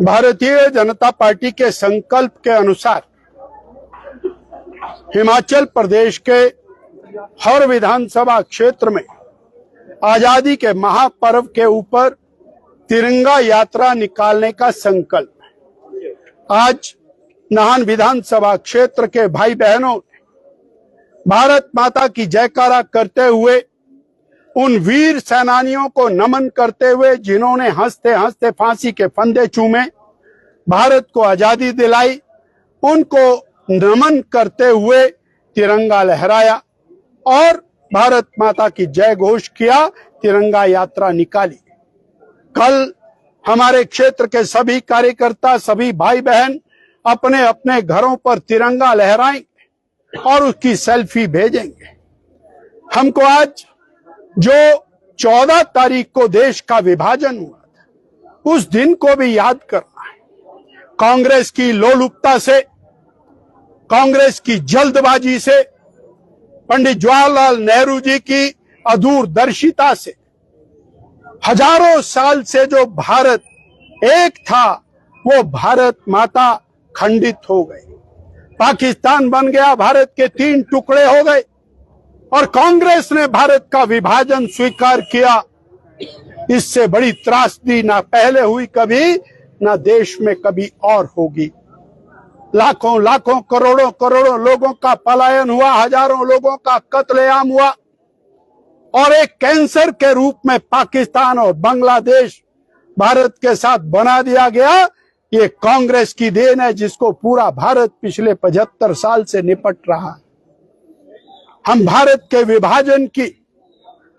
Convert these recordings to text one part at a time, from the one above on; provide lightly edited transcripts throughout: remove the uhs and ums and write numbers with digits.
Bharatiya Janata party के संकल्प के अनुसार हिमाचल प्रदेश के हर विधानसभा क्षेत्र में आजादी के महापर्व के ऊपर तिरंगा यात्रा निकालने का संकल्प है। आज नाहन विधानसभा क्षेत्र के भाई बहनों ने भारत माता की जयकारा करते हुए उन वीर सेनानियों को नमन करते हुए जिन्होंने हंसते हंसते फांसी के फंदे चूमे, भारत को आजादी दिलाई, उनको नमन करते हुए तिरंगा लहराया और भारत माता की जय घोष किया, तिरंगा यात्रा निकाली। कल हमारे क्षेत्र के सभी कार्यकर्ता, सभी भाई बहन अपने अपने घरों पर तिरंगा लहराएंगे और उसकी सेल्फी भेजेंगे। हमको आज जो 14 तारीख को देश का विभाजन हुआ था, उस दिन को भी याद करना है। कांग्रेस की लोलुपता से, कांग्रेस की जल्दबाजी से, पंडित जवाहरलाल नेहरू जी की अदूरदर्शिता से हजारों साल से जो भारत एक था, वो भारत माता खंडित हो गई। पाकिस्तान बन गया, भारत के 3 टुकड़े हो गए और कांग्रेस ने भारत का विभाजन स्वीकार किया। इससे बड़ी त्रासदी ना पहले हुई कभी, ना देश में कभी और होगी। लाखों लाखों करोड़ों करोड़ों लोगों का पलायन हुआ, हजारों लोगों का कत्लेआम हुआ और एक कैंसर के रूप में पाकिस्तान और बांग्लादेश भारत के साथ बना दिया गया। ये कांग्रेस की देन है, जिसको पूरा भारत पिछले 75 साल से निपट रहा है। हम भारत के विभाजन की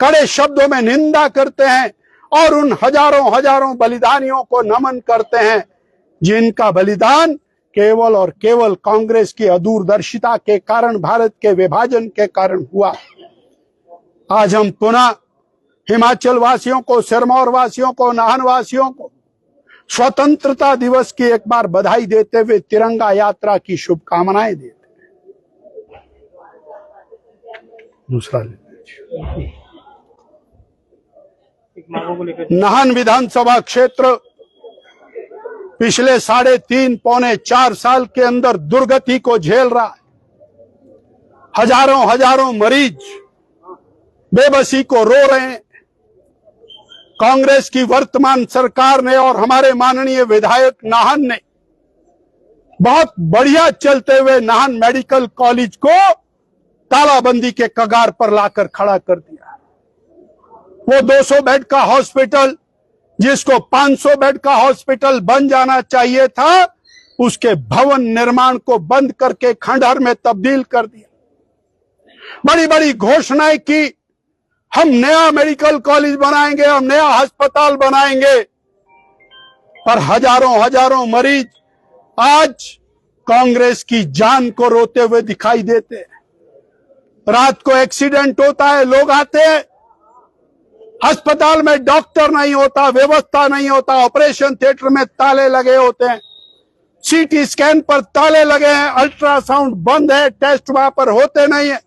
कड़े शब्दों में निंदा करते हैं और उन हजारों हजारों बलिदानियों को नमन करते हैं, जिनका बलिदान केवल और केवल कांग्रेस की अदूरदर्शिता के कारण, भारत के विभाजन के कारण हुआ। आज हम पुनः हिमाचल वासियों को, सिरमौर वासियों को, नाहन वासियों को स्वतंत्रता दिवस की एक बार बधाई देते हुए तिरंगा यात्रा की शुभकामनाएं देते हैं। दूसरा नाहन विधानसभा क्षेत्र पिछले 3.5 पौने 4 साल के अंदर दुर्गति को झेल रहा है। हजारों हजारों मरीज बेबसी को रो रहे हैं। कांग्रेस की वर्तमान सरकार ने और हमारे माननीय विधायक नाहन ने बहुत बढ़िया चलते हुए नाहन मेडिकल कॉलेज को तालाबंदी के कगार पर लाकर खड़ा कर दिया। वो 200 बेड का हॉस्पिटल, जिसको 500 बेड का हॉस्पिटल बन जाना चाहिए था, उसके भवन निर्माण को बंद करके खंडहर में तब्दील कर दिया। बड़ी बड़ी घोषणाएं की, हम नया मेडिकल कॉलेज बनाएंगे, हम नया अस्पताल बनाएंगे, पर हजारों हजारों मरीज आज कांग्रेस की जान को रोते हुए दिखाई देते हैं। रात को एक्सीडेंट होता है, लोग आते हैं, अस्पताल में डॉक्टर नहीं होता, व्यवस्था नहीं होता, ऑपरेशन थिएटर में ताले लगे होते हैं, सीटी स्कैन पर ताले लगे हैं, अल्ट्रासाउंड बंद है, टेस्ट वहां पर होते नहीं है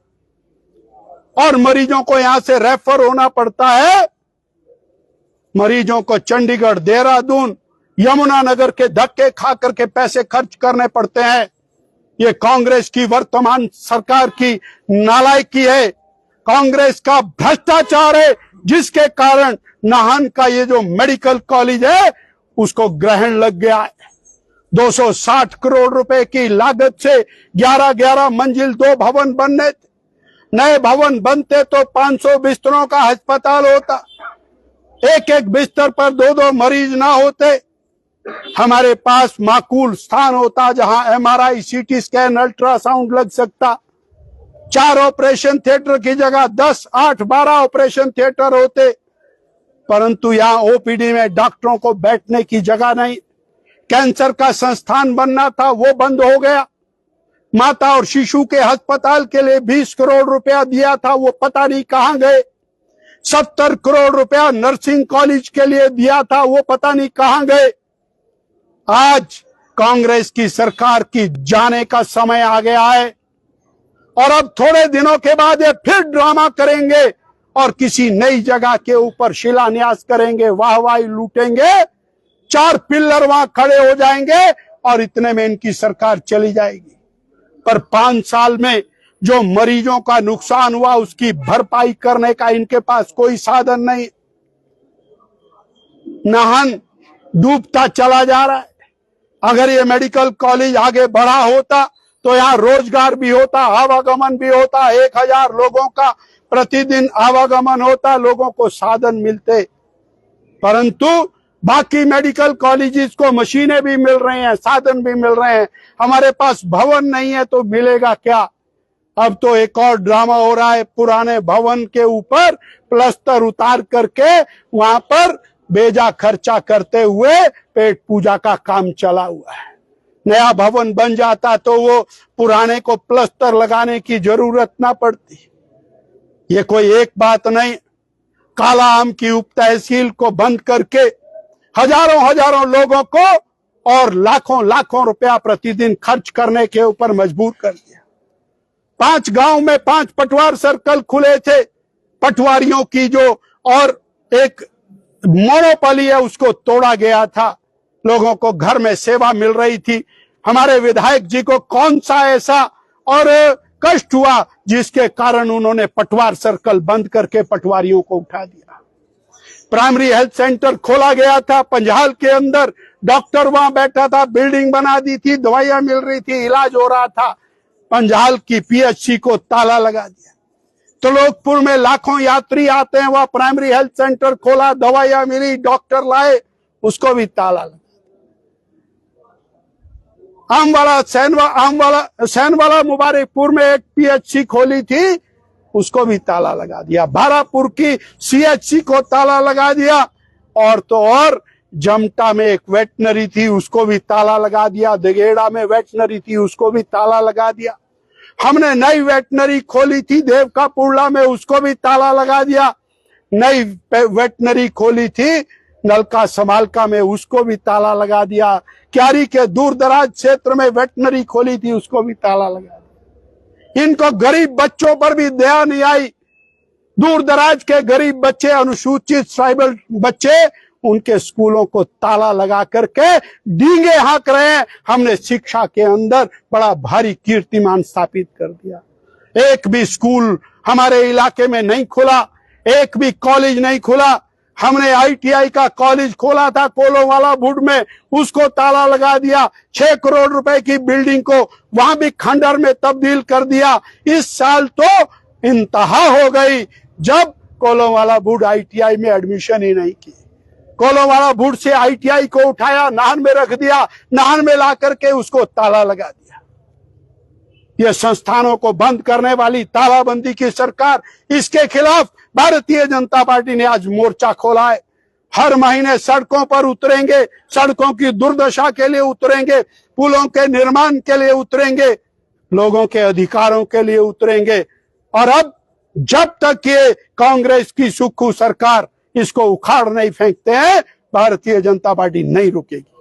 और मरीजों को यहां से रेफर होना पड़ता है। मरीजों को चंडीगढ़, देहरादून, यमुनानगर के धक्के खा करके पैसे खर्च करने पड़ते हैं। ये कांग्रेस की वर्तमान सरकार की नालायकी है, कांग्रेस का भ्रष्टाचार है, जिसके कारण नाहन का ये जो मेडिकल कॉलेज है उसको ग्रहण लग गया है। 260 करोड़ रुपए की लागत से 11 मंजिल 2 भवन बनने थे। नए भवन बनते तो 500 बिस्तरों का अस्पताल होता, एक एक बिस्तर पर 2 मरीज ना होते। हमारे पास माकूल स्थान होता जहां एमआरआई, सीटी स्कैन, अल्ट्रासाउंड लग सकता। 4 ऑपरेशन थिएटर की जगह 10, 8, 12 ऑपरेशन थिएटर होते, परंतु यहां ओपीडी में डॉक्टरों को बैठने की जगह नहीं। कैंसर का संस्थान बनना था, वो बंद हो गया। माता और शिशु के अस्पताल के लिए 20 करोड़ रुपया दिया था, वो पता नहीं कहां गए। 70 करोड़ रुपया नर्सिंग कॉलेज के लिए दिया था, वो पता नहीं कहां गए। आज कांग्रेस की सरकार की जाने का समय आ गया है और अब थोड़े दिनों के बाद ये फिर ड्रामा करेंगे और किसी नई जगह के ऊपर शिलान्यास करेंगे, वाहवाही लूटेंगे, 4 पिल्लर वहां खड़े हो जाएंगे और इतने में इनकी सरकार चली जाएगी। पर 5 साल में जो मरीजों का नुकसान हुआ उसकी भरपाई करने का इनके पास कोई साधन नहीं। नाहन डूबता चला जा रहा है। अगर ये मेडिकल कॉलेज आगे बढ़ा होता तो यहाँ रोजगार भी होता, आवागमन भी होता, 1000 लोगों का प्रतिदिन आवागमन होता, लोगों को साधन मिलते। परंतु बाकी मेडिकल कॉलेजेस को मशीनें भी मिल रही हैं, साधन भी मिल रहे हैं, हमारे पास भवन नहीं है तो मिलेगा क्या। अब तो एक और ड्रामा हो रहा है, पुराने भवन के ऊपर प्लास्टर उतार करके वहां पर बेजा खर्चा करते हुए पेट पूजा का काम चला हुआ है। नया भवन बन जाता तो वो पुराने को प्लास्टर लगाने की जरूरत ना पड़ती। ये कोई एक बात नहीं। काला आम की उप तहसील को बंद करके हजारों लोगों को और लाखों रुपया प्रतिदिन खर्च करने के ऊपर मजबूर कर दिया। 5 गांव में 5 पटवार सर्कल खुले थे। पटवारियों की जो और एक मोनोपोली है उसको तोड़ा गया था। लोगों को घर में सेवा मिल रही थी। हमारे विधायक जी को कौन सा ऐसा और कष्ट हुआ जिसके कारण उन्होंने पटवार सर्कल बंद करके पटवारियों को उठा दिया। प्राइमरी हेल्थ सेंटर खोला गया था पंजाल के अंदर, डॉक्टर वहां बैठा था, बिल्डिंग बना दी थी, दवाइयां मिल रही थी, इलाज हो रहा था। पंजाल की पीएचसी को ताला लगा दिया। तो लोकपुर में लाखों यात्री आते हैं, वहां प्राइमरी हेल्थ सेंटर खोला, दवाइयां मिली, डॉक्टर लाए, उसको भी ताला लगा। सैनवाला मुबारकपुर में एक पीएचसी खोली थी, उसको भी ताला लगा दिया। भारापुर की सीएचसी को ताला लगा दिया। और तो और जमटा में एक वेटनरी थी, उसको भी ताला लगा दिया। दगेड़ा में वेटनरी थी, उसको भी ताला लगा दिया। हमने नई वेटनरी खोली थी देवकापुरला में, उसको भी ताला लगा दिया। नई वेटनरी खोली थी नलका समालका में, उसको भी ताला लगा दिया। क्यारी के दूर दराज क्षेत्र में वेटनरी खोली थी, उसको भी ताला लगा दिया। इनको गरीब बच्चों पर भी दया नहीं आई। दूर दराज के गरीब बच्चे, अनुसूचित ट्राइबल बच्चे, उनके स्कूलों को ताला लगा करके डींगे हाँक रहे हैं। हमने शिक्षा के अंदर बड़ा भारी कीर्तिमान स्थापित कर दिया। एक भी स्कूल हमारे इलाके में नहीं खुला, एक भी कॉलेज नहीं खुला। हमने आईटीआई का कॉलेज खोला था कोलोवाला बुड में, उसको ताला लगा दिया। 6 करोड़ रुपए की बिल्डिंग को वहां भी खंडर में तब्दील कर दिया। इस साल तो इंतहा हो गई जब कोलोवाला बुड आईटीआई में एडमिशन ही नहीं की। कोलोवाला बुड से आईटीआई को उठाया, नाहन में रख दिया, नाहन में ला करके उसको ताला लगा दिया। ये संस्थानों को बंद करने वाली तालाबंदी की सरकार, इसके खिलाफ भारतीय जनता पार्टी ने आज मोर्चा खोला है। हर महीने सड़कों पर उतरेंगे, सड़कों की दुर्दशा के लिए उतरेंगे, पुलों के निर्माण के लिए उतरेंगे, लोगों के अधिकारों के लिए उतरेंगे। और अब जब तक ये कांग्रेस की सुक्खू सरकार इसको उखाड़ नहीं फेंकते हैं, भारतीय जनता पार्टी नहीं रुकेगी।